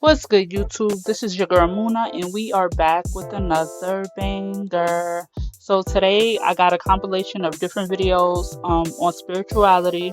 What's good, YouTube? This is your girl Muna, and we are back with another banger. So today I got a compilation of different videos on spirituality,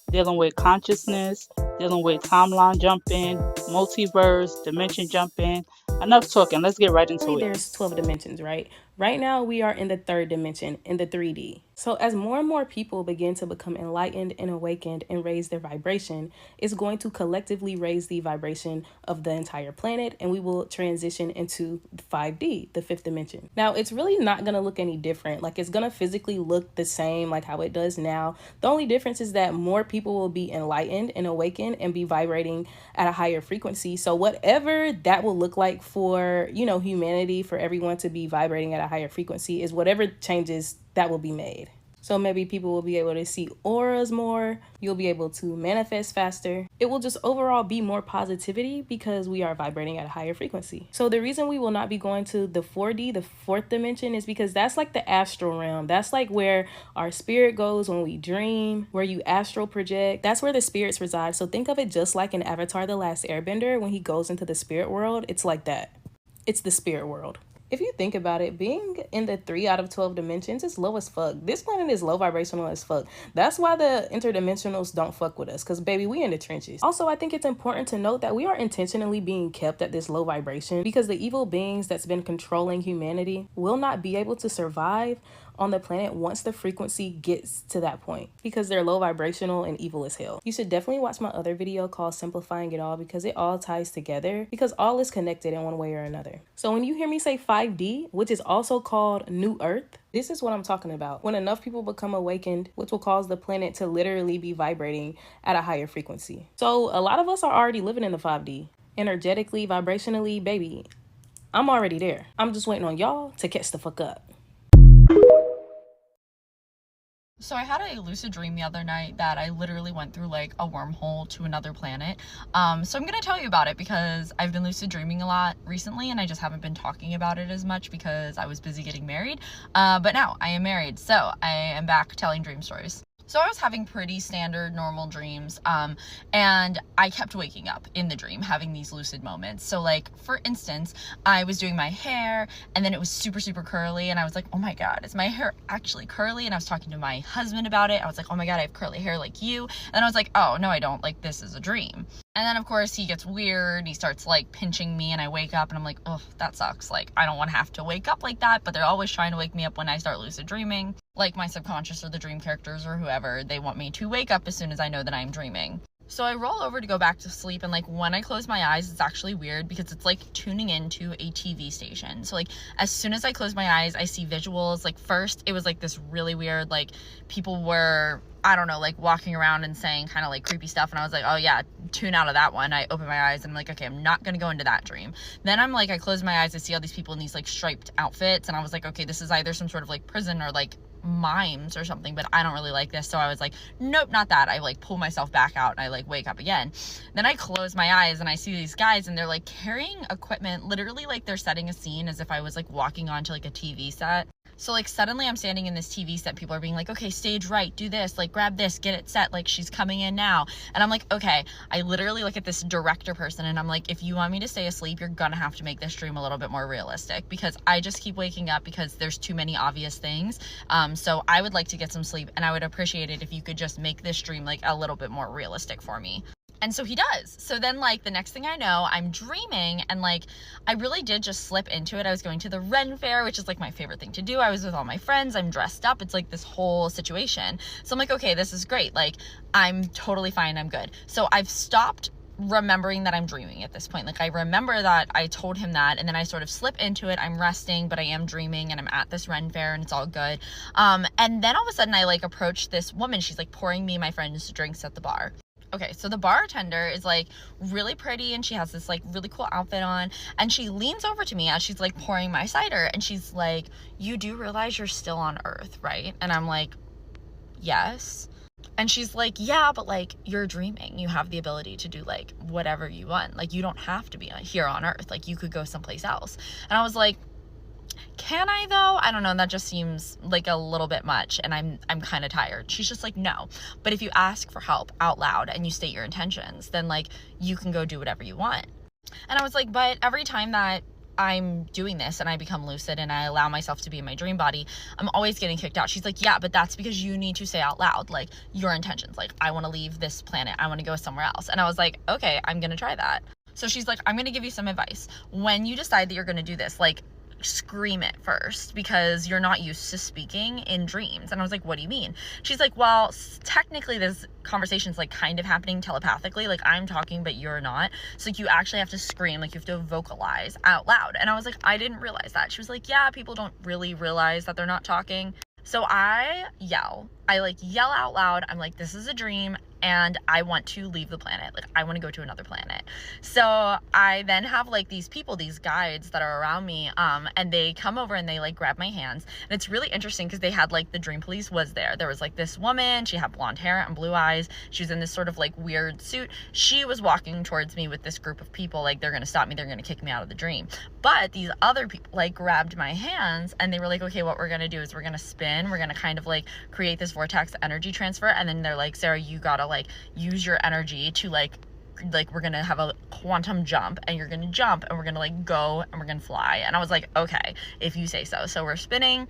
dealing with consciousness, dealing with timeline jumping, multiverse, dimension jumping. Enough talking. Let's get right into it. There's 12 dimensions, right? Right now we are in the third dimension, in the 3D. So as more and more people begin to become enlightened and awakened and raise their vibration, it's going to collectively raise the vibration of the entire planet, and we will transition into 5D, the fifth dimension. Now it's really not going to look any different. Like, it's going to physically look the same like how it does now. The only difference is that more people will be enlightened and awakened and be vibrating at a higher frequency. So whatever that will look like for, humanity, for everyone to be vibrating at a higher frequency, is whatever changes that will be made. So maybe people will be able to see auras more. You'll be able to manifest faster. It will just overall be more positivity because we are vibrating at a higher frequency. So the reason we will not be going to the 4D, the fourth dimension, is because that's like the astral realm. That's like where our spirit goes when we dream, where you astral project. That's where the spirits reside. So think of it just like in Avatar: The Last Airbender. When he goes into the spirit world, it's like that. It's the spirit world. If you think about it, being in the 3 out of 12 dimensions is low as fuck. This planet is low vibrational as fuck. That's why the interdimensionals don't fuck with us, because baby, we in the trenches. Also, I think it's important to note that we are intentionally being kept at this low vibration because the evil beings that's been controlling humanity will not be able to survive on the planet once the frequency gets to that point, because they're low vibrational and evil as hell. You should definitely watch my other video called Simplifying It All, because it all ties together, because all is connected in one way or another. So when you hear me say 5D, which is also called New Earth, this is what I'm talking about. When enough people become awakened, which will cause the planet to literally be vibrating at a higher frequency. So a lot of us are already living in the 5D. Energetically, vibrationally, baby, I'm already there. I'm just waiting on y'all to catch the fuck up. So I had a lucid dream the other night that I literally went through like a wormhole to another planet. So I'm gonna tell you about it because I've been lucid dreaming a lot recently and I just haven't been talking about it as much because I was busy getting married. But now I am married, so I am back telling dream stories. So I was having pretty standard normal dreams, and I kept waking up in the dream having these lucid moments. So like, for instance, I was doing my hair and then it was super curly and I was like, oh my god, is my hair actually curly? And I was talking to my husband about it. I was like, oh my god, I have curly hair like you. And then I was like, oh no, I don't, like, this is a dream. And then of course he gets weird, he starts like pinching me and I wake up and I'm like, oh, that sucks. Like, I don't want to have to wake up like that, but they're always trying to wake me up when I start lucid dreaming. Like my subconscious or the dream characters or whoever, they want me to wake up as soon as I know that I'm dreaming. So I roll over to go back to sleep, and like when I close my eyes, it's actually weird because it's like tuning into a TV station. So like as soon as I close my eyes, I see visuals. Like first it was like this really weird, like people were, I don't know, like walking around and saying kind of like creepy stuff, and I was like, oh yeah, tune out of that one. I open my eyes and I'm like, okay, I'm not gonna go into that dream. Then I'm like, I close my eyes, I see all these people in these like striped outfits, and I was like, okay, this is either some sort of like prison or like mimes or something, but I don't really like this. So I was like, nope, not that. I like pull myself back out and I like wake up again. Then I close my eyes and I see these guys and they're like carrying equipment, literally like they're setting a scene as if I was like walking onto like a TV set. So like suddenly I'm standing in this TV set, people are being like, okay, stage right, do this, like grab this, get it set, like she's coming in now. And I'm like, okay, I literally look at this director person and I'm like, if you want me to stay asleep, you're gonna have to make this dream a little bit more realistic, because I just keep waking up because there's too many obvious things. So I would like to get some sleep, and I would appreciate it if you could just make this dream like a little bit more realistic for me. And so he does. So then like the next thing I know, I'm dreaming, and like I really did just slip into it. I was going to the Ren Fair, which is like my favorite thing to do. I was with all my friends, I'm dressed up, it's like this whole situation. So I'm like, okay, this is great, like I'm totally fine, I'm good. So I've stopped remembering that I'm dreaming at this point. Like I remember that I told him that, and then I sort of slip into it. I'm resting, but I am dreaming, and I'm at this Ren Fair and it's all good. And then all of a sudden I like approach this woman. She's like pouring me and my friends drinks at the bar. Okay, so the bartender is like really pretty and she has this like really cool outfit on, and she leans over to me as she's like pouring my cider and she's like, you do realize you're still on Earth, right? And I'm like, yes. And she's like, yeah, but like you're dreaming, you have the ability to do like whatever you want, like you don't have to be here on Earth, like you could go someplace else. And I was like, can I though? I don't know, that just seems like a little bit much, and I'm kind of tired. She's just like, no, but if you ask for help out loud and you state your intentions, then like you can go do whatever you want. And I was like, but every time that I'm doing this and I become lucid and I allow myself to be in my dream body, I'm always getting kicked out. She's like, yeah, but that's because you need to say out loud, like, your intentions. Like, I want to leave this planet. I want to go somewhere else. And I was like, okay, I'm going to try that. So she's like, I'm going to give you some advice. When you decide that you're going to do this, like, scream it first, because you're not used to speaking in dreams. And I was like, what do you mean? She's like, well, technically this conversation's like kind of happening telepathically, like I'm talking but you're not, so like you actually have to scream, like you have to vocalize out loud. And I was like, I didn't realize that. She was like, yeah, people don't really realize that they're not talking. So I yell out loud. I'm like, this is a dream and I want to leave the planet. Like, I want to go to another planet. So I then have like these people, these guides that are around me, and they come over and they like grab my hands. And it's really interesting because they had like, the dream police was there. There was like this woman, she had blonde hair and blue eyes. She was in this sort of like weird suit. She was walking towards me with this group of people, like they're gonna stop me, they're gonna kick me out of the dream. But these other people like grabbed my hands and they were like, okay, what we're gonna do is we're gonna spin, we're gonna kind of like create this vortex energy transfer. And then they're like, Sarah, you gotta like use your energy to like we're gonna have a quantum jump and you're gonna jump and we're gonna like go and we're gonna fly. And I was like, okay, if you say so. So we're spinning,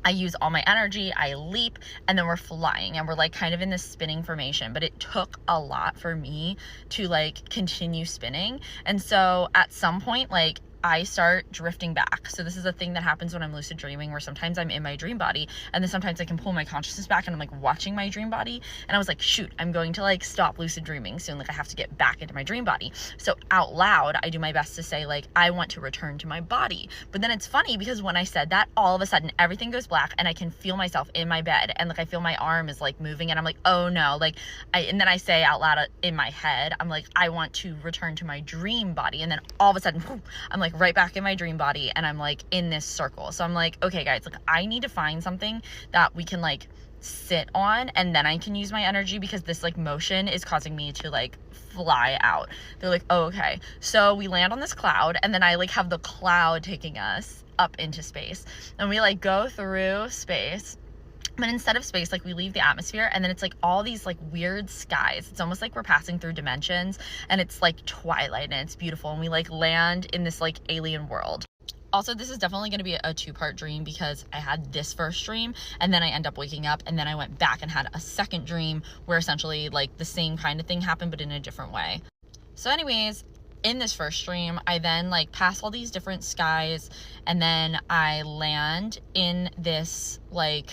I use all my energy, I leap, and then we're flying and we're like kind of in this spinning formation. But it took a lot for me to like continue spinning. And so at some point, like, I start drifting back. So this is a thing that happens when I'm lucid dreaming, where sometimes I'm in my dream body and then sometimes I can pull my consciousness back and I'm like watching my dream body. And I was like, shoot, I'm going to like stop lucid dreaming soon. Like I have to get back into my dream body. So out loud, I do my best to say like, I want to return to my body. But then it's funny because when I said that, all of a sudden everything goes black and I can feel myself in my bed. And like, I feel my arm is like moving and I'm like, oh no, like and then I say out loud in my head, I'm like, I want to return to my dream body. And then all of a sudden, whoo, I'm like right back in my dream body and I'm like in this circle. So I'm like, okay guys, like I need to find something that we can like sit on and then I can use my energy, because this like motion is causing me to like fly out. They're like, oh, okay. So we land on this cloud and then I like have the cloud taking us up into space and we like go through space. But instead of space, like we leave the atmosphere and then it's like all these like weird skies. It's almost like we're passing through dimensions and it's like twilight and it's beautiful. And we like land in this like alien world. Also, this is definitely going to be a two-part dream because I had this first dream and then I end up waking up and then I went back and had a second dream where essentially like the same kind of thing happened but in a different way. So anyways, in this first dream, I then like pass all these different skies and then I land in this like,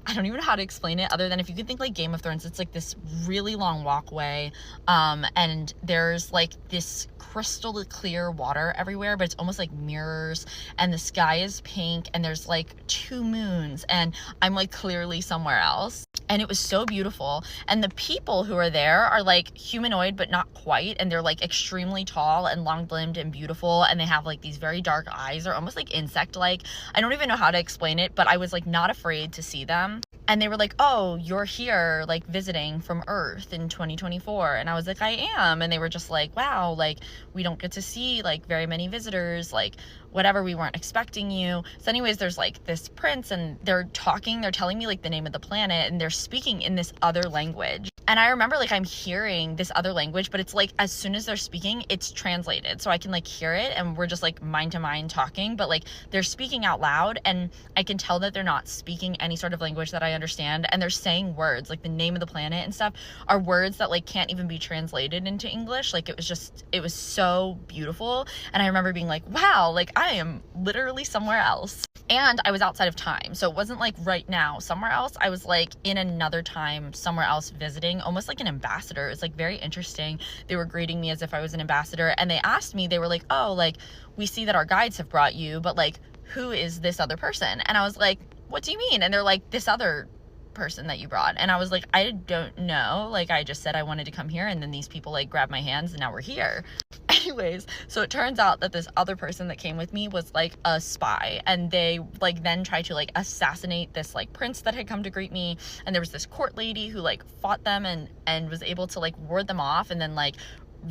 I don't even know how to explain it other than if you could think like Game of Thrones, it's like this really long walkway and there's like this crystal clear water everywhere, but it's almost like mirrors and the sky is pink and there's like 2 moons and I'm like clearly somewhere else. And it was so beautiful. And the people who are there are like humanoid, but not quite. And they're like extremely tall and long limbed and beautiful. And they have like these very dark eyes. They're almost like insect-like. I don't even know how to explain it, but I was like not afraid to see them. And they were like, oh, you're here like visiting from Earth in 2024. And I was like, I am. And they were just like, wow, like we don't get to see like very many visitors, like whatever, we weren't expecting you. So anyways, there's like this prince and they're telling me like the name of the planet and they're speaking in this other language. And I remember like I'm hearing this other language, but it's like as soon as they're speaking, it's translated. So I can like hear it and we're just like mind to mind talking, but like they're speaking out loud and I can tell that they're not speaking any sort of language that I understand. And they're saying words like the name of the planet and stuff are words that like can't even be translated into English. Like it was so beautiful. And I remember being like, wow, like I am literally somewhere else. And I was outside of time. So it wasn't like right now somewhere else. I was like in another time somewhere else visiting, almost like an ambassador. It was like very interesting. They were greeting me as if I was an ambassador. And they asked me, they were like, oh, like we see that our guides have brought you, but like who is this other person? And I was like, what do you mean? And they're like, this other person that you brought. And I was like, I don't know. Like I just said I wanted to come here and then these people like grabbed my hands and now we're here. Anyways, so it turns out that this other person that came with me was like a spy and they like then tried to like assassinate this like prince that had come to greet me. And there was this court lady who like fought them and was able to like ward them off and then like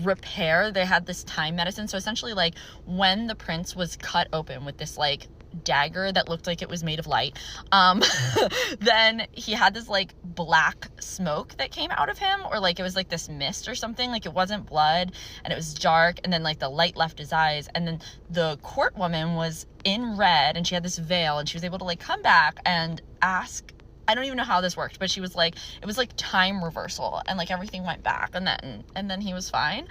repair. They had this time medicine. So essentially like when the prince was cut open with this like dagger that looked like it was made of light. Then he had this like black smoke that came out of him, or like it was like this mist or something, like it wasn't blood, and it was dark, and then like the light left his eyes, and then the court woman was in red and she had this veil, and she was able to like come back and ask, I don't even know how this worked, but she was like, it was like time reversal, and like everything went back, and then he was fine.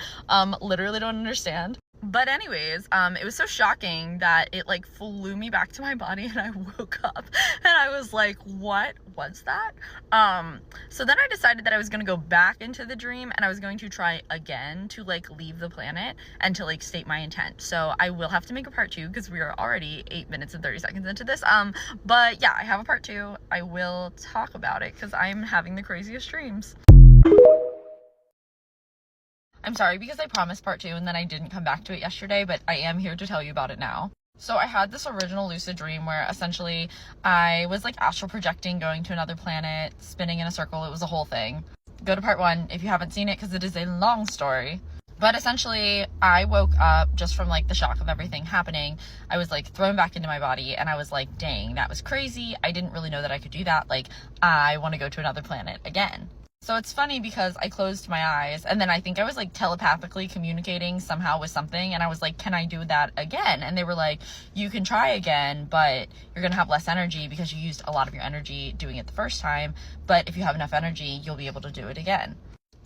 Literally don't understand. But anyways, it was so shocking that it like flew me back to my body, and I woke up and I was like, what was that? So then I decided that I was going to go back into the dream, and I was going to try again to like leave the planet and to like state my intent. So I will have to make a part 2 because we are already 8 minutes and 30 seconds into this. But yeah, I have a part 2. I will talk about it because I'm having the craziest dreams. I'm sorry because I promised part 2 and then I didn't come back to it yesterday, but I am here to tell you about it now. So I had this original lucid dream where essentially I was like astral projecting, going to another planet, spinning in a circle. It was a whole thing. Go to part 1 if you haven't seen it because it is a long story. But essentially I woke up just from like the shock of everything happening. I was like thrown back into my body, and I was like, dang, that was crazy. I didn't really know that I could do that. Like, I want to go to another planet again. So it's funny because I closed my eyes, and then I think I was like telepathically communicating somehow with something, and I was like, can I do that again? And they were like, you can try again, but you're gonna have less energy because you used a lot of your energy doing it the first time, but if you have enough energy, you'll be able to do it again.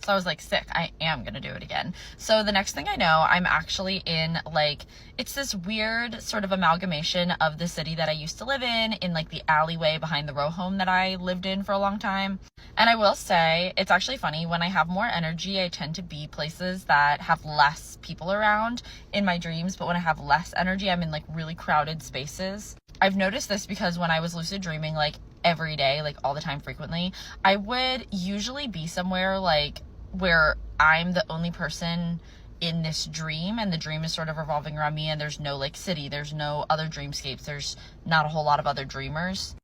So I was like, sick, I am gonna do it again. So the next thing I know, I'm actually in like, it's this weird sort of amalgamation of the city that I used to live in like the alleyway behind the row home that I lived in for a long time. And I will say, it's actually funny, when I have more energy, I tend to be places that have less people around in my dreams, but when I have less energy, I'm in like really crowded spaces. I've noticed this because when I was lucid dreaming like every day, like all the time, frequently, I would usually be somewhere like where I'm the only person in this dream, and the dream is sort of revolving around me, and there's no like city, there's no other dreamscapes, there's not a whole lot of other dreamers.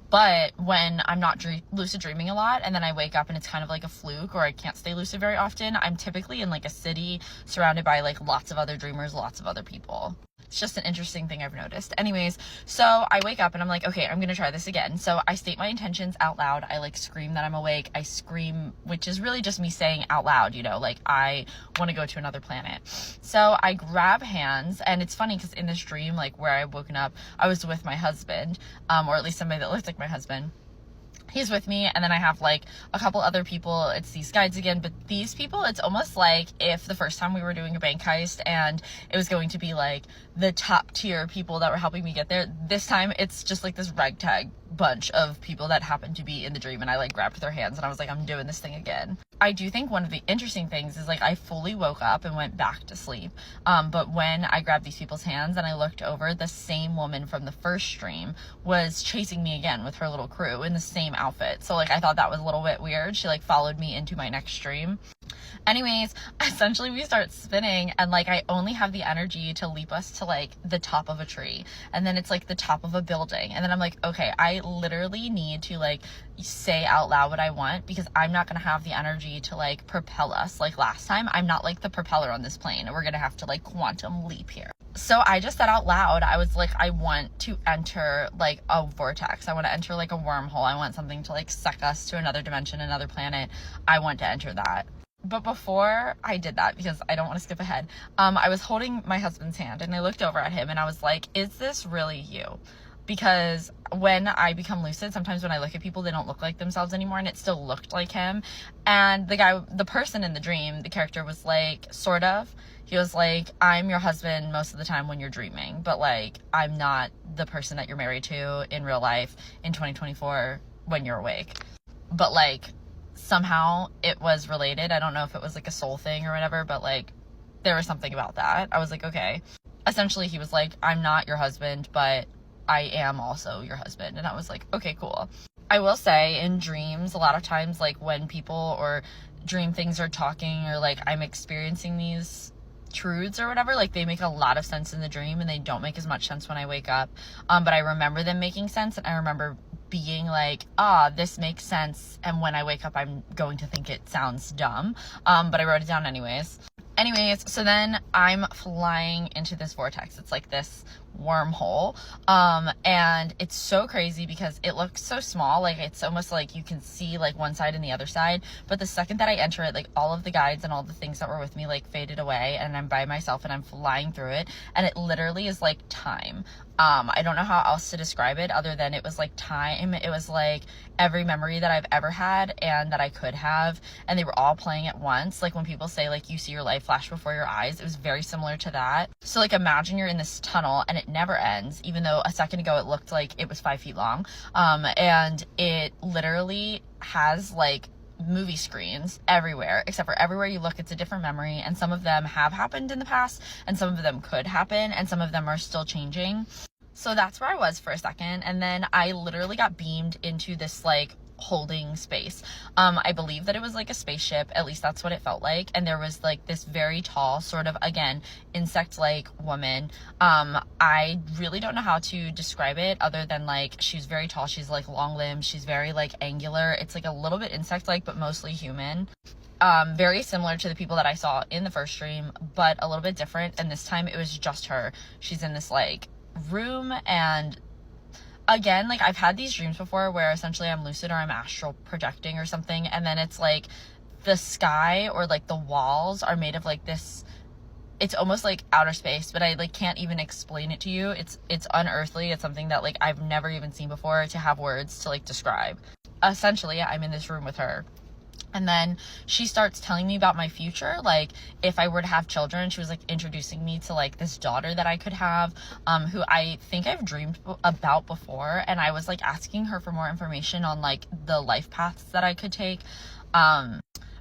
But when I'm not lucid dreaming a lot, and then I wake up and it's kind of like a fluke, or I can't stay lucid very often, I'm typically in like a city surrounded by like lots of other dreamers, lots of other people. It's just an interesting thing I've noticed. Anyways, so I wake up and I'm like, okay, I'm gonna try this again. So I state my intentions out loud. I like scream that I'm awake. I scream, which is really just me saying out loud, you know, like I want to go to another planet. So I grab hands, and it's funny because in this dream, like where I woken up, I was with my husband, or at least somebody that looked like my husband. He's with me, and then I have like a couple other people. It's these guides again, but these people, it's almost like if the first time we were doing a bank heist and it was going to be like the top tier people that were helping me get there, this time it's just like this ragtag bunch of people that happened to be in the dream, and I like grabbed their hands and I was like, I'm doing this thing again. I do think one of the interesting things is like I fully woke up and went back to sleep, but when I grabbed these people's hands and I looked over, the same woman from the first stream was chasing me again with her little crew in the same outfit. So like I thought that was a little bit weird. She like followed me into my next stream. Anyways, essentially we start spinning, and like I only have the energy to leap us to like the top of a tree, and then it's like the top of a building, and then I'm like, okay, I literally need to like say out loud what I want, because I'm not gonna have the energy to like propel us like last time. I'm not like the propeller on this plane, and we're gonna have to like quantum leap here. So I just said out loud, I was like, I want to enter like a vortex. I want to enter like a wormhole. I want something to like suck us to another dimension, another planet. I want to enter that. But before I did that, because I don't want to skip ahead, I was holding my husband's hand, and I looked over at him and I was like, is this really you? Because when I become lucid, sometimes when I look at people, they don't look like themselves anymore, and it still looked like him. And the person in the dream, the character was like, sort of, he was like, I'm your husband most of the time when you're dreaming, but like, I'm not the person that you're married to in real life in 2024 when you're awake. But like, somehow it was related. I don't know if it was like a soul thing or whatever, but like there was something about that. I was like, okay. Essentially he was like, I'm not your husband, but I am also your husband. And I was like, okay, cool. I will say in dreams, a lot of times, like when people or dream things are talking, or like I'm experiencing these truths or whatever, like they make a lot of sense in the dream and they don't make as much sense when I wake up. But I remember them making sense, and I remember being like, this makes sense, and when I wake up I'm going to think it sounds dumb, but I wrote it down anyways. Anyways, so then I'm flying into this vortex. It's like this wormhole. And it's so crazy because it looks so small. Like, it's almost like you can see like one side and the other side. But the second that I enter it, like all of the guides and all the things that were with me like faded away, and I'm by myself and I'm flying through it. And it literally is like time. I don't know how else to describe it other than it was like time. It was like every memory that I've ever had and that I could have, and they were all playing at once. Like when people say like you see your life flash before your eyes, it was very similar to that. So like imagine you're in this tunnel and it never ends, even though a second ago it looked like it was 5 feet long. And it literally has like movie screens everywhere, except for everywhere you look it's a different memory, and some of them have happened in the past and some of them could happen and some of them are still changing. So that's where I was for a second, and then I literally got beamed into this like holding space. I believe that it was like a spaceship, at least that's what it felt like, and there was like this very tall sort of, again, insect-like woman. I really don't know how to describe it other than like she's very tall, she's like long limbs, she's very like angular. It's like a little bit insect-like but mostly human. Very similar to the people that I saw in the first stream, but a little bit different, and this time it was just her. She's in this like room, and again, like I've had these dreams before where essentially I'm lucid or I'm astral projecting or something, and then it's like the sky or like the walls are made of like this, it's almost like outer space, but I like can't even explain it to you. It's unearthly. It's something that like I've never even seen before to have words to like describe. Essentially, I'm in this room with her. And then she starts telling me about my future, like if I were to have children. She was like introducing me to like this daughter that I could have, who I think I've dreamed about before. And I was like asking her for more information on like the life paths that I could take.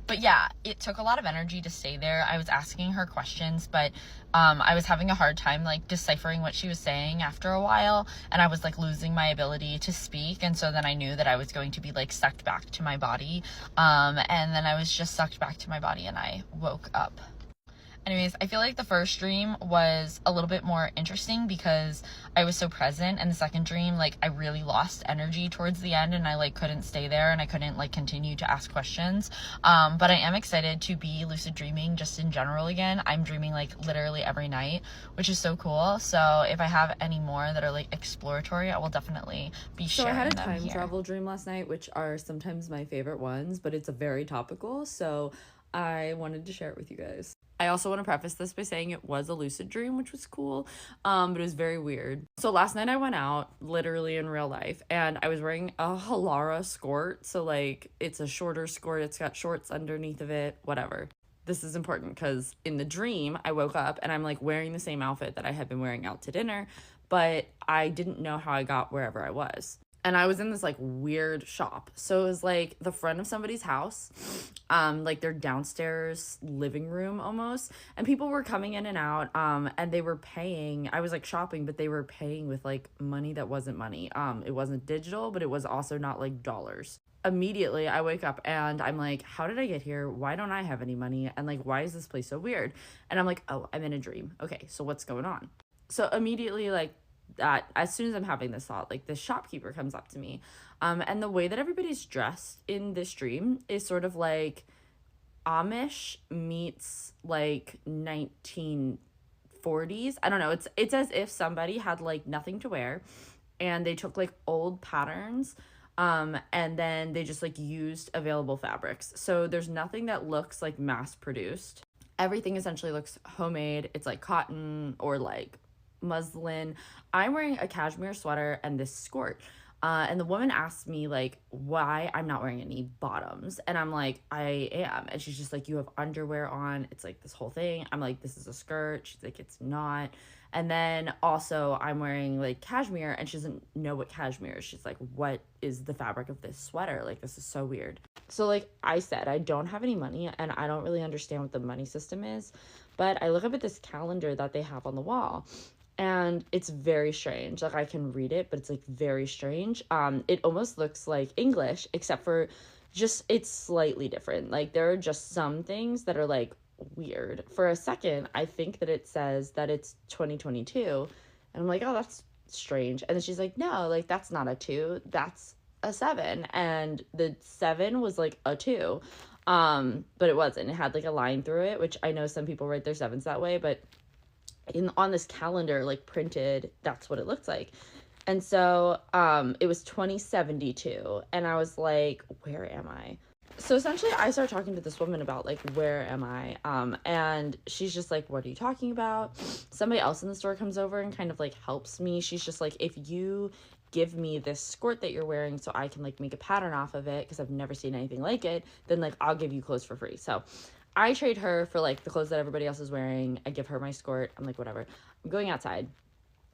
But yeah, it took a lot of energy to stay there. I was asking her questions, but I was having a hard time like deciphering what she was saying after a while, and I was like losing my ability to speak. And so then I knew that I was going to be like sucked back to my body, and then I was just sucked back to my body and I woke up. Anyways, I feel like the first dream was a little bit more interesting because I was so present, and the second dream, like I really lost energy towards the end, and I like couldn't stay there and I couldn't like continue to ask questions. But I am excited to be lucid dreaming just in general again. I'm dreaming like literally every night, which is so cool. So if I have any more that are like exploratory, I will definitely be sharing them here. So I had a time travel dream last night, which are sometimes my favorite ones, but it's a very topical, so I wanted to share it with you guys. I also want to preface this by saying it was a lucid dream, which was cool, but it was very weird. So last night I went out, literally in real life, and I was wearing a Halara skirt. So like it's a shorter skirt, it's got shorts underneath of it, whatever. This is important because in the dream I woke up and I'm like wearing the same outfit that I had been wearing out to dinner, but I didn't know how I got wherever I was. And I was in this like weird shop. So it was like the front of somebody's house, like their downstairs living room almost. And people were coming in and out, and they were paying. I was like shopping, but they were paying with like money that wasn't money. It wasn't digital, but it was also not like dollars. Immediately I wake up and I'm like, how did I get here? Why don't I have any money? And like, why is this place so weird? And I'm like, oh, I'm in a dream. Okay, so what's going on? So immediately, like, that as soon as I'm having this thought, like this shopkeeper comes up to me, and the way that everybody's dressed in this dream is sort of like Amish meets like 1940s. I don't know, it's as if somebody had like nothing to wear and they took like old patterns, and then they just like used available fabrics. So there's nothing that looks like mass produced. Everything essentially looks homemade. It's like cotton or like muslin. I'm wearing a cashmere sweater and this skirt. And the woman asked me like why I'm not wearing any bottoms. And I'm like, I am. And she's just like, you have underwear on. It's like this whole thing. I'm like, this is a skirt. She's like, it's not. And then also I'm wearing like cashmere, and she doesn't know what cashmere is. She's like, what is the fabric of this sweater? Like, this is so weird. So like I said, I don't have any money and I don't really understand what the money system is. But I look up at this calendar that they have on the wall, and it's very strange. Like I can read it, but it's like very strange. It almost looks like English, except for just it's slightly different. Like there are just some things that are like weird. For a second, I think that it says that it's 2022, and I'm like, oh, that's strange. And then she's like, no, like that's not a 2, that's a 7, and the 7 was like a 2. But it wasn't. It had like a line through it, which I know some people write their sevens that way, but on this calendar, like printed, that's what it looked like. And so it was 2072, and I was like, where am I? So essentially I started talking to this woman about like, where am I? And she's just like, what are you talking about? Somebody else in the store comes over and kind of like helps me. She's just like, if you give me this skirt that you're wearing so I can like make a pattern off of it, because I've never seen anything like it, then like I'll give you clothes for free. So I trade her for like the clothes that everybody else is wearing. I give her my skirt. I'm like, whatever. I'm going outside.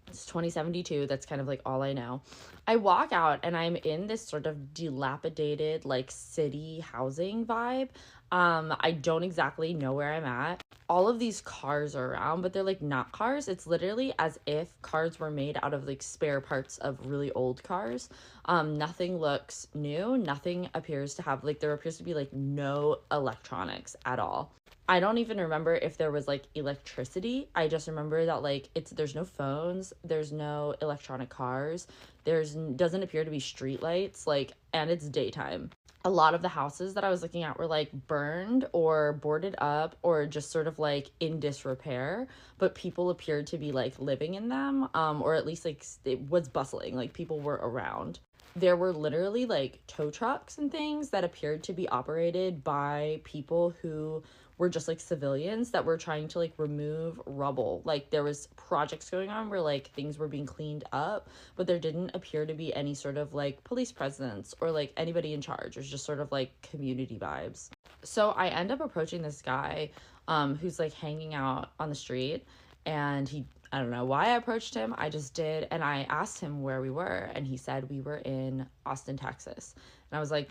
It's 2072. That's kind of like all I know. I walk out and I'm in this sort of dilapidated like city housing vibe. I don't exactly know where I'm at. All of these cars are around, but they're like not cars. It's literally as if cars were made out of like spare parts of really old cars. Nothing looks new. Nothing appears to have like, there appears to be like no electronics at all. I don't even remember if there was like electricity. I just remember that like there's no phones, there's no electronic cars, there's doesn't appear to be street lights, like, and it's daytime. A lot of the houses that I was looking at were like burned or boarded up or just sort of like in disrepair, but people appeared to be like living in them, or at least like it was bustling, like people were around. There were literally like tow trucks and things that appeared to be operated by people who were just like civilians that were trying to like remove rubble. Like there was projects going on where like things were being cleaned up, but there didn't appear to be any sort of like police presence or like anybody in charge. It was just sort of like community vibes. So I end up approaching this guy who's like hanging out on the street, and I don't know why I approached him. I just did. And I asked him where we were, and he said we were in Austin, Texas. And I was like,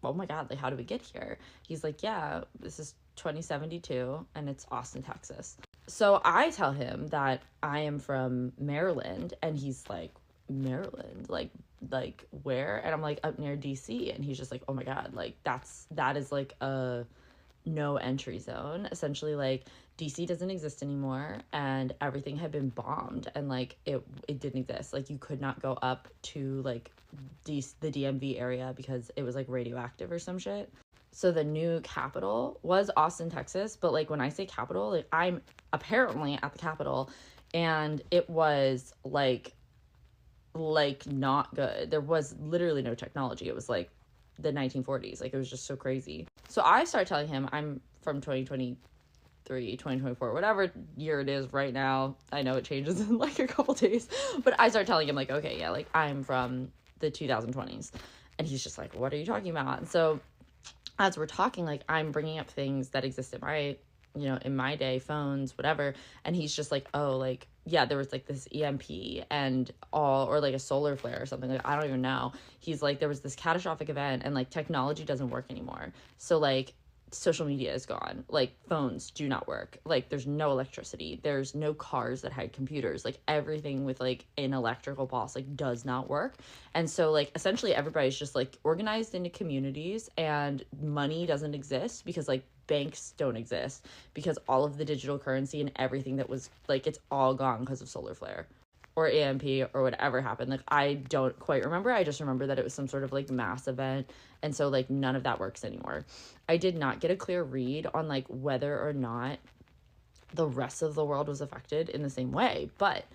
oh my God, like, how did we get here? He's like, yeah, this is 2072 and it's Austin, Texas. So I tell him that I am from Maryland, and he's like, Maryland, like where? And I'm like, up near DC. And he's just like, oh my God, like that is like a no entry zone. Essentially, like DC doesn't exist anymore, and everything had been bombed, and like it didn't exist. Like you could not go up to like the DMV area because it was like radioactive or some shit. So the new capital was Austin, Texas, but like when I say capital, like I'm apparently at the capital, and it was like not good. There was literally no technology. It was like the 1940s. Like it was just so crazy. So I start telling him I'm from 2023, 2024, whatever year it is right now. I know it changes in like a couple days, but I start telling him like, okay, yeah, like I'm from the 2020s. And he's just like, what are you talking about? And so as we're talking, like I'm bringing up things that exist in my day, phones, whatever. And he's just like, oh, like, yeah, there was like this EMP and or like a solar flare or something. Like, I don't even know. He's like, there was this catastrophic event, and like technology doesn't work anymore. So like social media is gone. Like phones do not work. Like there's no electricity. There's no cars that had computers. Like everything with like an electrical pulse like does not work. And so like essentially everybody's just like organized into communities, and money doesn't exist because like banks don't exist, because all of the digital currency and everything that was like, it's all gone because of solar flare or EMP or whatever happened. Like I don't quite remember. I just remember that it was some sort of like mass event, and so like none of that works anymore. I did not get a clear read on like whether or not the rest of the world was affected in the same way, but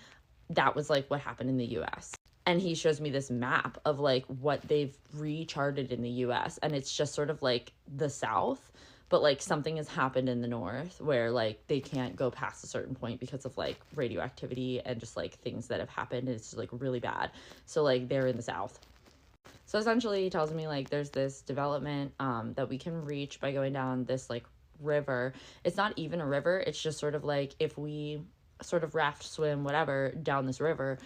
that was like what happened in the US. And he shows me this map of like what they've recharted in the US, and it's just sort of like the South, but like something has happened in the North where like they can't go past a certain point because of like radioactivity and just like things that have happened. It's just like really bad. So like they're in the South. So essentially he tells me like there's this development that we can reach by going down this like river. It's not even a river. It's just sort of like if we sort of raft, swim, whatever down this river,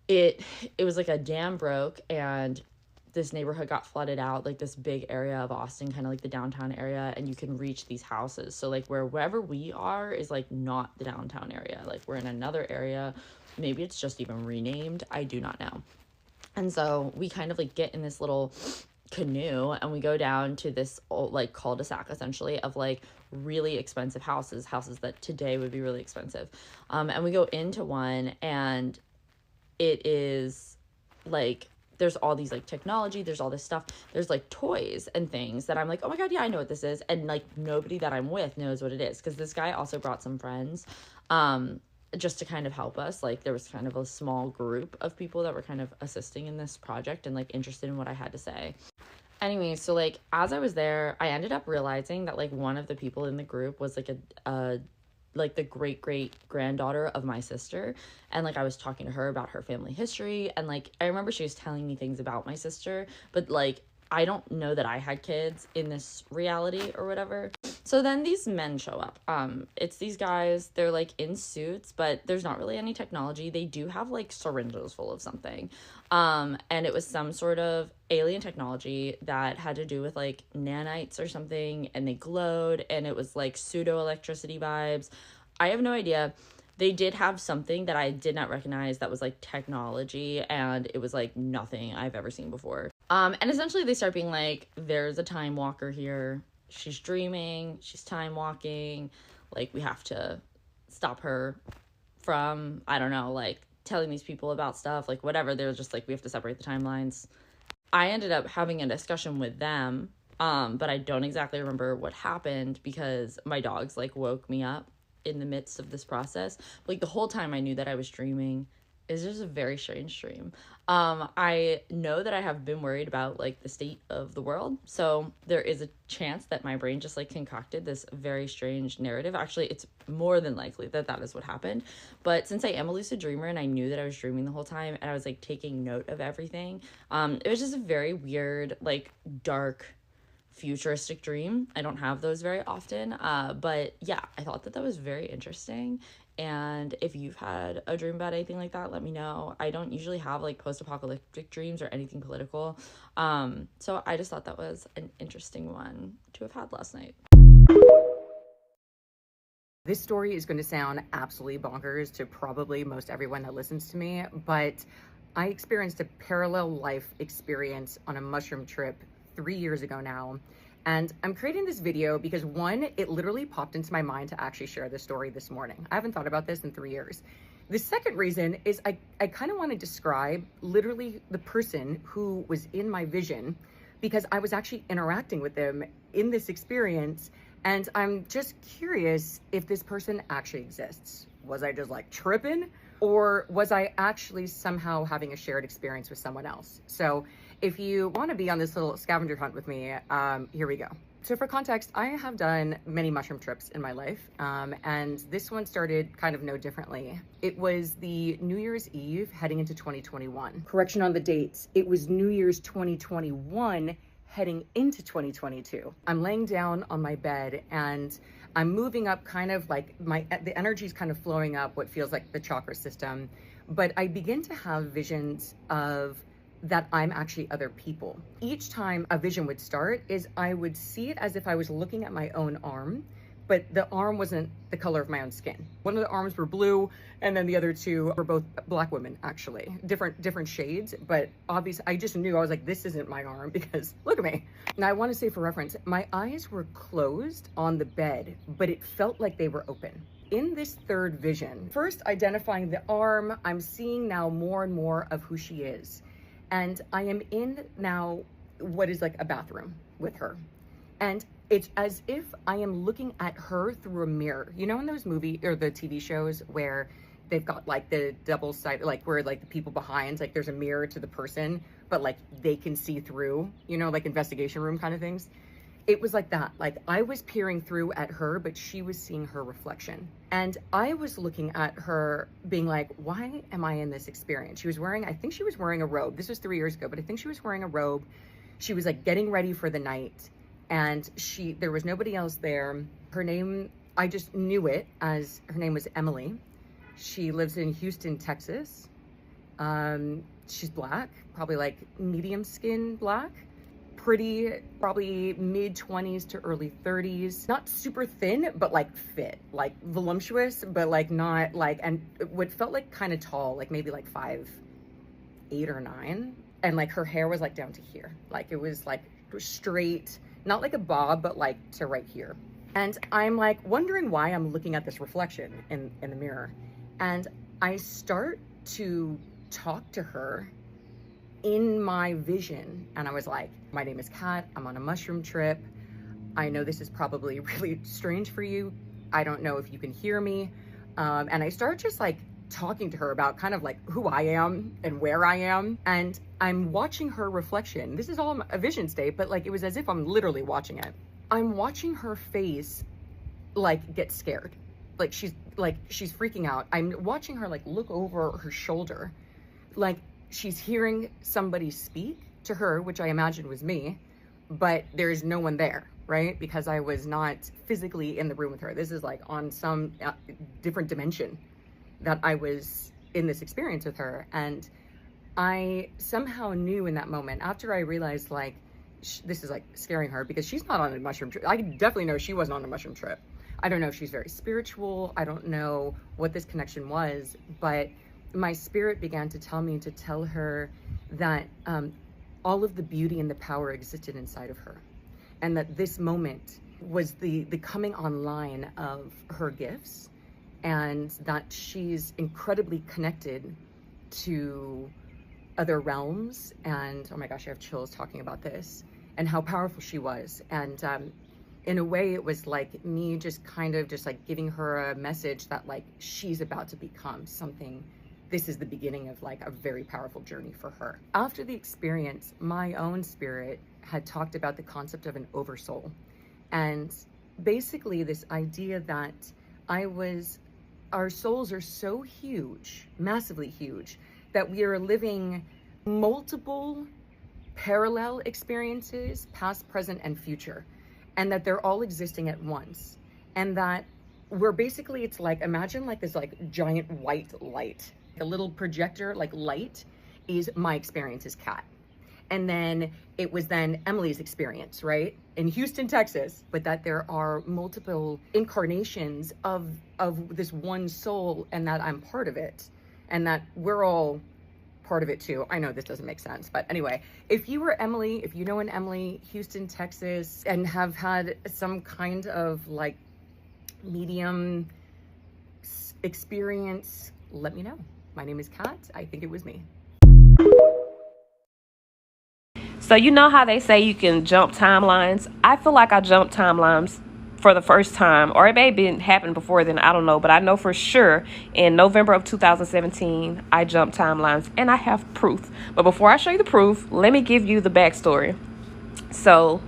it was like a dam broke, and this neighborhood got flooded out, like this big area of Austin, kind of like the downtown area, and you can reach these houses. So like wherever we are is like not the downtown area. Like we're in another area. Maybe it's just even renamed. I do not know. And so we kind of like get in this little canoe, and we go down to this old, like cul-de-sac essentially of like really expensive houses that today would be really expensive. And we go into one, and it is like there's all these like technology, there's all this stuff, there's like toys and things that I'm like, oh my God, yeah, I know what this is. And like nobody that I'm with knows what it is, because this guy also brought some friends just to kind of help us. Like there was kind of a small group of people that were kind of assisting in this project and like interested in what I had to say. Anyway, so like as I was there, I ended up realizing that like one of the people in the group was like a like the great granddaughter of my sister, and like I was talking to her about her family history, and like I remember she was telling me things about my sister, but like I don't know that I had kids in this reality or whatever. So then these men show up. It's these guys, they're like in suits, but there's not really any technology. They do have like syringes full of something. And it was some sort of alien technology that had to do with like nanites or something, and they glowed, and it was like pseudo electricity vibes. I have no idea. They did have something that I did not recognize that was like technology, and it was like nothing I've ever seen before. And essentially they start being like, there's a time walker here. She's dreaming, she's time walking. Like we have to stop her from, I don't know, like telling these people about stuff, like whatever. They're just like, we have to separate the timelines. I ended up having a discussion with them, but I don't exactly remember what happened because my dogs like woke me up in the midst of this process. Like the whole time I knew that I was dreaming. It's just a very strange dream. I know that I have been worried about like the state of the world, so there is a chance that my brain just like concocted this very strange narrative. Actually, it's more than likely that that is what happened. But since I am a lucid dreamer and I knew that I was dreaming the whole time and I was like taking note of everything, it was just a very weird, like dark, futuristic dream. I don't have those very often, but yeah, I thought that that was very interesting. And if you've had a dream about anything like that, let me know. I don't usually have like post-apocalyptic dreams or anything political, so I just thought that was an interesting one to have had last night. This story is going to sound absolutely bonkers to probably most everyone that listens to me, but I experienced a parallel life experience on a mushroom trip 3 years ago now. And I'm creating this video because one, it literally popped into my mind to actually share this story this morning. I haven't thought about this in 3 years. The second reason is I kind of want to describe literally the person who was in my vision, because I was actually interacting with them in this experience. And I'm just curious if this person actually exists. Was I just like tripping, or was I actually somehow having a shared experience with someone else? So if you want to be on this little scavenger hunt with me, here we go. So for context, I have done many mushroom trips in my life, and this one started kind of no differently. It was the New Year's Eve heading into 2021. Correction on the dates. It was New Year's 2021 heading into 2022. I'm laying down on my bed and I'm moving up, kind of like the energy is kind of flowing up what feels like the chakra system, but I begin to have visions of that I'm actually other people. Each time a vision would start is I would see it as if I was looking at my own arm, but the arm wasn't the color of my own skin. One of the arms were blue, and then the other two were both black women, actually. Different shades, but obviously I just knew, I was like, this isn't my arm because look at me. Now I want to say for reference, my eyes were closed on the bed, but it felt like they were open. In this third vision, first identifying the arm, I'm seeing now more and more of who she is. And I am in now what is like a bathroom with her. And it's as if I am looking at her through a mirror. You know, in those movie or the TV shows where they've got like the double side, like where like the people behind, like there's a mirror to the person, but like they can see through, you know, like investigation room kind of things. It was like that. Like I was peering through at her, but she was seeing her reflection. And I was looking at her being like, why am I in this experience? She was wearing, I think she was wearing a robe. This was 3 years ago, but I think she was wearing a robe. She was like getting ready for the night, and there was nobody else there. Her name, I just knew it as her name was Emily. She lives in Houston, Texas. She's black, probably like medium skin black. Pretty, probably mid-20s to early 30s. Not super thin, but like fit, like voluptuous, but like not like, and what felt like kind of tall, like maybe like 5'8" or 9. And like her hair was like down to here. Like it was like straight, not like a bob, but like to right here. And I'm like wondering why I'm looking at this reflection in the mirror. And I start to talk to her in my vision, and I was like, my name is Kat, I'm on a mushroom trip. I know this is probably really strange for you. I don't know if you can hear me. And I started just like talking to her about kind of like who I am and where I am. And I'm watching her reflection. This is all a vision state, but like it was as if I'm literally watching it. I'm watching her face like get scared. Like she's freaking out. I'm watching her like look over her shoulder. Like she's hearing somebody speak to her, which I imagine was me, but there's no one there, right? Because I was not physically in the room with her. This is like on some different dimension that I was in this experience with her. And I somehow knew in that moment, after I realized like, this is like scaring her because she's not on a mushroom trip. I definitely know she wasn't on a mushroom trip. I don't know if she's very spiritual. I don't know what this connection was, but my spirit began to tell me to tell her that all of the beauty and the power existed inside of her. And that this moment was the coming online of her gifts, and that she's incredibly connected to other realms. And oh my gosh, I have chills talking about this, and how powerful she was. And in a way, it was like me just kind of just like giving her a message that like she's about to become something. This is the beginning of like a very powerful journey for her. After the experience, my own spirit had talked about the concept of an oversoul. And basically this idea that our souls are so huge, massively huge, that we are living multiple parallel experiences, past, present, and future, and that they're all existing at once. And that we're basically, it's like, imagine like this like giant white light. A little projector like light is my experience as Kat. And then it was then Emily's experience, right? In Houston, Texas, but that there are multiple incarnations of this one soul, and that I'm part of it, and that we're all part of it too. I know this doesn't make sense, but anyway, if you were Emily, if you know an Emily, Houston, Texas, and have had some kind of like medium experience, let me know. My name is Kat. I think it was me. So you know how they say you can jump timelines? I feel like I jumped timelines for the first time, or it may have been happened before then, I don't know, but I know for sure in November of 2017 I jumped timelines, and I have proof. But before I show you the proof, let me give you the backstory. So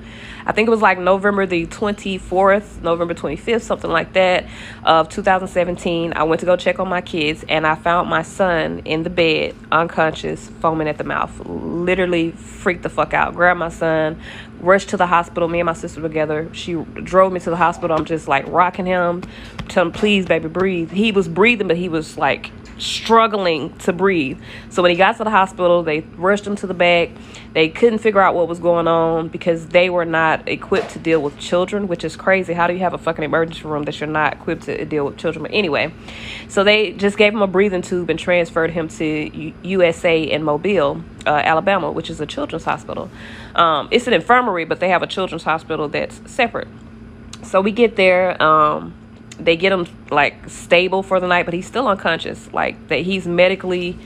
I think it was like November the 24th, November 25th, something like that, of 2017. I went to go check on my kids, and I found my son in the bed, unconscious, foaming at the mouth. Literally freaked the fuck out. Grabbed my son, rushed to the hospital. Me and my sister were together. She drove me to the hospital. I'm just like rocking him, telling him, please, baby, breathe. He was breathing, but he was like struggling to breathe. So when he got to the hospital, they rushed him to the back. They couldn't figure out what was going on because they were not equipped to deal with children, which is crazy. How do you have a fucking emergency room that you're not equipped to deal with children? But anyway, so they just gave him a breathing tube and transferred him to USA in Mobile, Alabama, which is a children's hospital. It's an infirmary, but they have a children's hospital that's separate. So we get there. They get him like stable for the night, but he's still unconscious. Like that, he's medically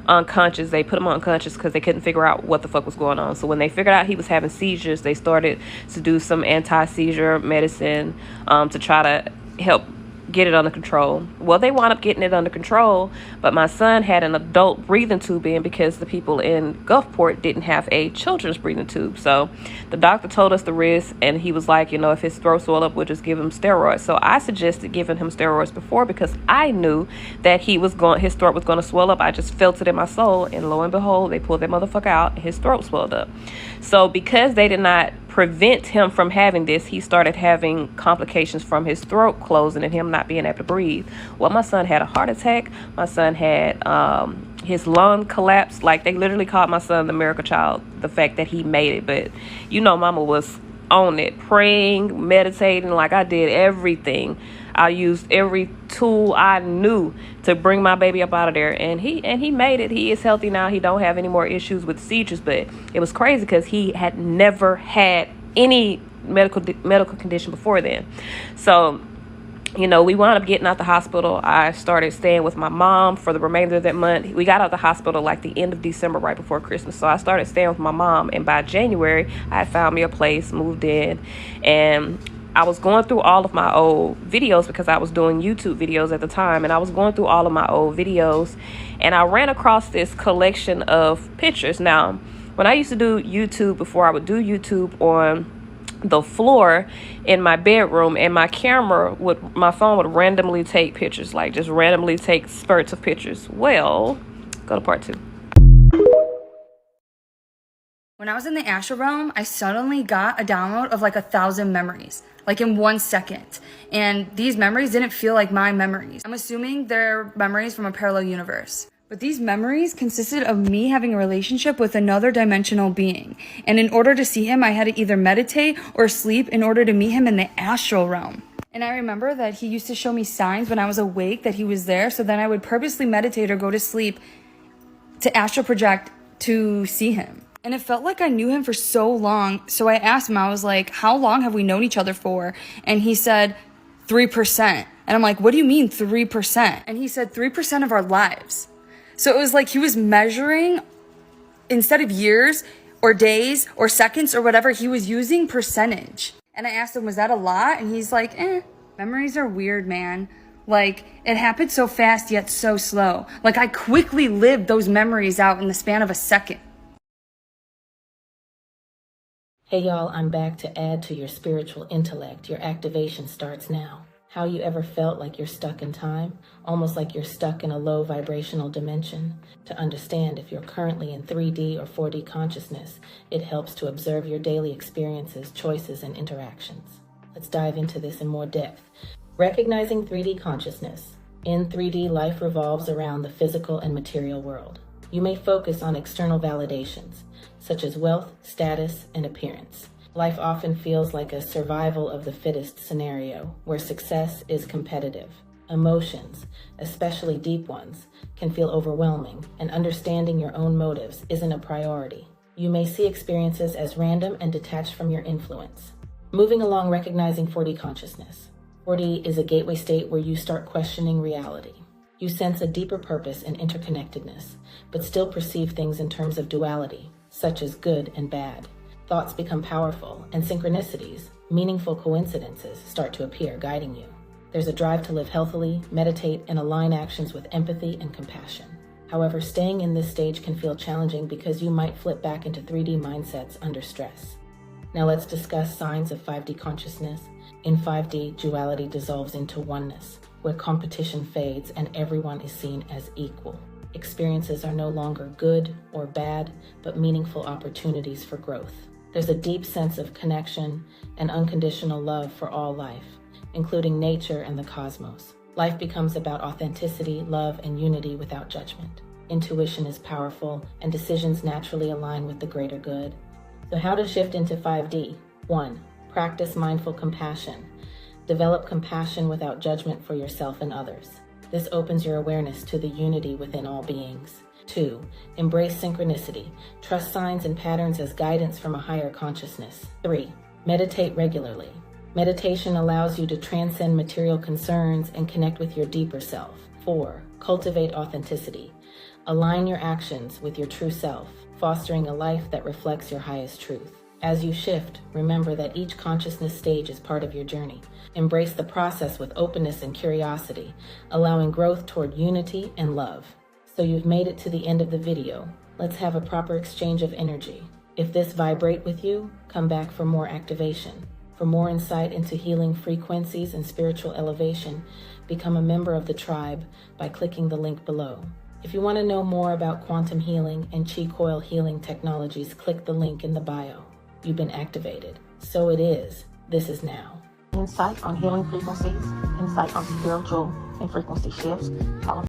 unconscious. They put him unconscious because they couldn't figure out what the fuck was going on. So when they figured out he was having seizures, they started to do some anti-seizure medicine to try to help get it under control. Well, they wound up getting it under control, but my son had an adult breathing tube in because the people in Gulfport didn't have a children's breathing tube. So the doctor told us the risk, and he was like, you know, if his throat swelled up, we'll just give him steroids. So I suggested giving him steroids before because I knew that his throat was going to swell up. I just felt it in my soul, and lo and behold, they pulled that motherfucker out, and his throat swelled up. So because they did not prevent him from having this, he started having complications from his throat closing and him not being able to breathe. Well, my son had a heart attack. My son had his lung collapsed. Like, they literally called my son the miracle child, the fact that he made it. But you know, mama was on it, praying, meditating. Like, I did everything. I used every tool I knew to bring my baby up out of there, and he made it. He is healthy now. He don't have any more issues with seizures, but it was crazy because he had never had any medical condition before then. So We wound up getting out the hospital. I started staying with my mom for the remainder of that month. We got out the hospital like the end of December, right before Christmas. So I started staying with my mom, and by January, I had found me a place, moved in, and I was going through all of my old videos because I was doing YouTube videos at the time, and I was going through all of my old videos, and I ran across this collection of pictures. Now, when I used to do YouTube, before I would do YouTube on the floor in my bedroom, and my phone would randomly take pictures, like just randomly take spurts of pictures. Well, go to part 2. When I was in the astral realm, I suddenly got a download of like 1,000 memories, like in 1 second. And these memories didn't feel like my memories. I'm assuming they're memories from a parallel universe. But these memories consisted of me having a relationship with another dimensional being. And in order to see him, I had to either meditate or sleep in order to meet him in the astral realm. And I remember that he used to show me signs when I was awake that he was there. So then I would purposely meditate or go to sleep to astral project to see him. And it felt like I knew him for so long. So I asked him, I was like, how long have we known each other for? And he said, 3%. And I'm like, what do you mean 3%? And he said, 3% of our lives. So it was like he was measuring, instead of years or days or seconds or whatever, he was using percentage. And I asked him, was that a lot? And he's like, memories are weird, man. Like, it happened so fast yet so slow. Like, I quickly lived those memories out in the span of a second. Hey y'all, I'm back to add to your spiritual intellect. Your activation starts now. How you ever felt like you're stuck in time, almost like you're stuck in a low vibrational dimension? To understand if you're currently in 3D or 4D consciousness, it helps to observe your daily experiences, choices, and interactions. Let's dive into this in more depth. Recognizing 3D consciousness. In 3D, life revolves around the physical and material world. You may focus on external validations, such as wealth, status, and appearance. Life often feels like a survival of the fittest scenario, where success is competitive. Emotions, especially deep ones, can feel overwhelming, and understanding your own motives isn't a priority. You may see experiences as random and detached from your influence. Moving along, recognizing 4D consciousness. 4D is a gateway state where you start questioning reality. You sense a deeper purpose and interconnectedness, but still perceive things in terms of duality, such as good and bad. Thoughts become powerful, and synchronicities, meaningful coincidences, start to appear, guiding you. There's a drive to live healthily, meditate, and align actions with empathy and compassion. However, staying in this stage can feel challenging because you might flip back into 3D mindsets under stress. Now let's discuss signs of 5D consciousness. In 5D, duality dissolves into oneness, where competition fades and everyone is seen as equal. Experiences are no longer good or bad, but meaningful opportunities for growth. There's a deep sense of connection and unconditional love for all life, including nature and the cosmos. Life becomes about authenticity, love, and unity without judgment. Intuition is powerful, and decisions naturally align with the greater good. So how to shift into 5D? 1. Practice mindful compassion. Develop compassion without judgment for yourself and others. This opens your awareness to the unity within all beings. 2. Embrace synchronicity. Trust signs and patterns as guidance from a higher consciousness. 3. Meditate regularly. Meditation allows you to transcend material concerns and connect with your deeper self. 4. Cultivate authenticity. Align your actions with your true self, fostering a life that reflects your highest truth. As you shift, remember that each consciousness stage is part of your journey. Embrace the process with openness and curiosity, allowing growth toward unity and love. So you've made it to the end of the video. Let's have a proper exchange of energy. If this vibrates with you, come back for more activation. For more insight into healing frequencies and spiritual elevation, become a member of the tribe by clicking the link below. If you want to know more about quantum healing and chi coil healing technologies, click the link in the bio. You've been activated. So it is. This is now. Insight on healing frequencies, insight on spiritual and frequency shifts.